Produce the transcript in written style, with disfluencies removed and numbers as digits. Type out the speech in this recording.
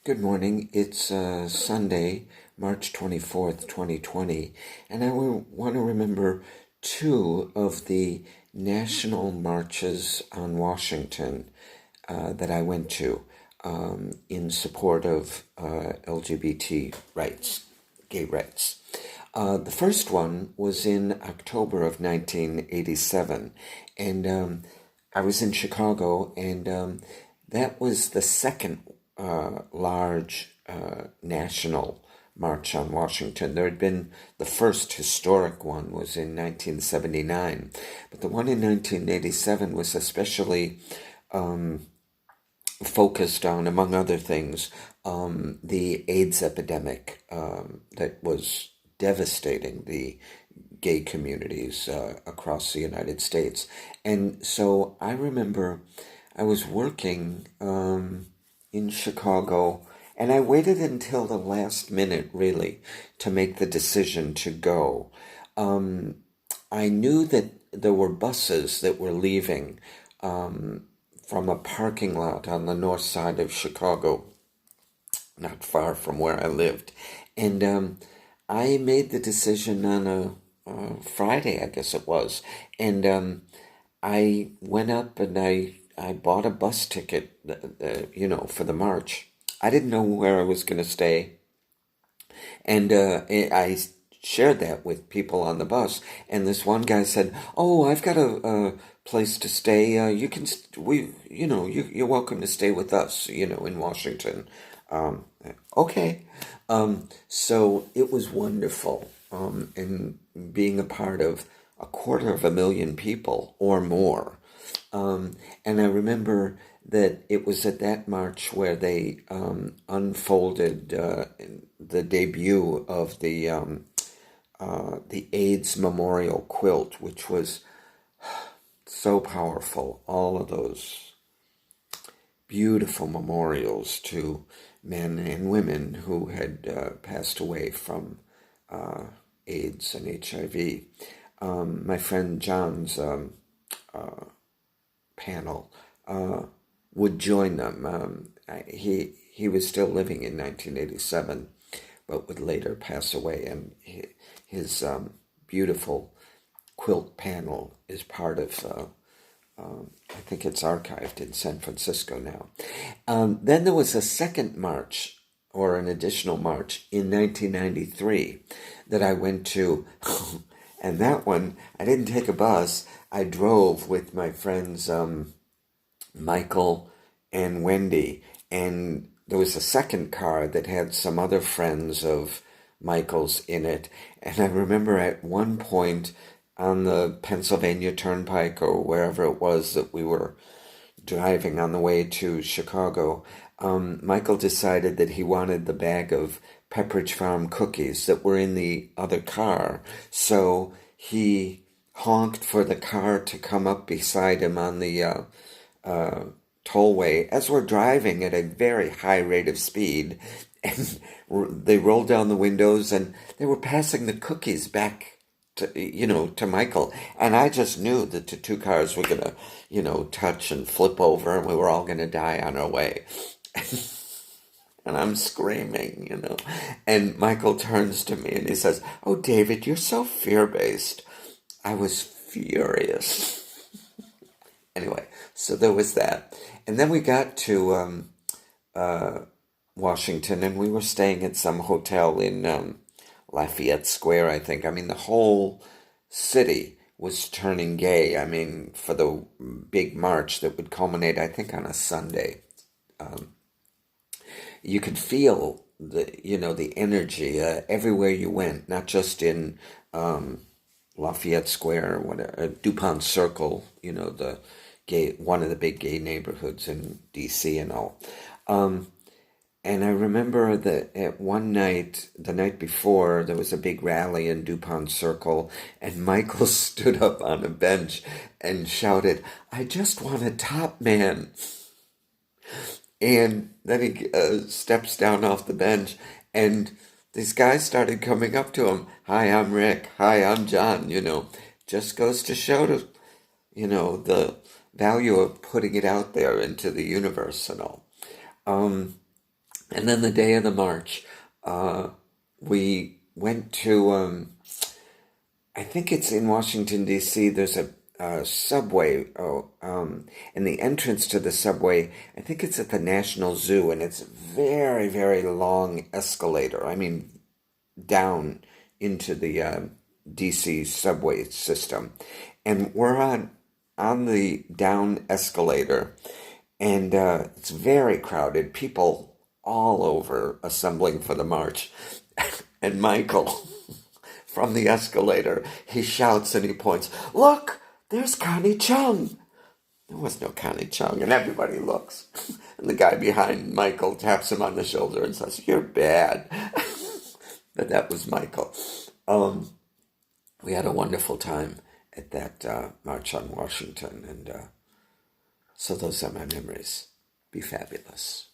Good morning. It's Sunday, March 24th, 2020, and I want to remember two of the national marches on Washington that I went to in support of LGBT rights, gay rights. The first one was in October of 1987, and I was in Chicago, and that was the second large national march on Washington. There had been the first historic one was in 1979, but the one in 1987 was especially focused on, among other things, the AIDS epidemic that was devastating the gay communities across the United States. And so I remember I was working in Chicago, and I waited until the last minute, really, to make the decision to go. I knew that there were buses that were leaving from a parking lot on the north side of Chicago, not far from where I lived. And I made the decision on a Friday, I guess it was. And I went up and I bought a bus ticket, for the march. I didn't know where I was going to stay. And I shared that with people on the bus. And this one guy said, "Oh, I've got a place to stay. You can, you're welcome to stay with us, in Washington." Okay. So it was wonderful. And being a part of 250,000 people or more. And I remember that it was at that march where they unfolded the debut of the AIDS memorial quilt, which was so powerful. All of those beautiful memorials to men and women who had passed away from AIDS and HIV. My friend John's panel would join them. He was still living in 1987, but would later pass away, and his beautiful quilt panel is part of, I think it's archived in San Francisco now. Then there was a second march, or an additional march, in 1993 that I went to, and that one, I didn't take a bus. I drove with my friends Michael and Wendy, and there was a second car that had some other friends of Michael's in it. And I remember at one point on the Pennsylvania Turnpike, or wherever it was that we were driving on the way to Chicago, Michael decided that he wanted the bag of Pepperidge Farm cookies that were in the other car. So he honked for the car to come up beside him on the tollway as we're driving at a very high rate of speed. And they rolled down the windows and they were passing the cookies back to Michael. And I just knew that the two cars were going to, touch and flip over, and we were all going to die on our way. And I'm screaming. And Michael turns to me and he says, "Oh, David, you're so fear-based." I was furious. Anyway, so there was that. And then we got to Washington, and we were staying at some hotel in Lafayette Square, I think. I mean, the whole city was turning gay. I mean, for the big march that would culminate, I think, on a Sunday. You could feel the energy everywhere you went, not just in Lafayette Square, DuPont Circle, the one of the big gay neighborhoods in D.C. and all. And I remember that at one night, the night before, there was a big rally in DuPont Circle, and Michael stood up on a bench and shouted, "I just want a top man." And then he steps down off the bench, and these guys started coming up to him. "Hi, I'm Rick. Hi, I'm John." Just goes to show the value of putting it out there into the universe and all. And then the day of the march, uh, we went to, I think it's in Washington, D.C. There's a subway, and the entrance to the subway, I think it's at the National Zoo, and it's a very, very long escalator. I mean, down into the DC subway system, and we're on the down escalator, and it's very crowded. People all over assembling for the march, and Michael from the escalator, he shouts and he points, "Look, there's Connie Chung." There was no Connie Chung, and everybody looks. And the guy behind Michael taps him on the shoulder and says, "You're bad." But that was Michael. Um, we had a wonderful time at that March on Washington, and so those are my memories. Be fabulous.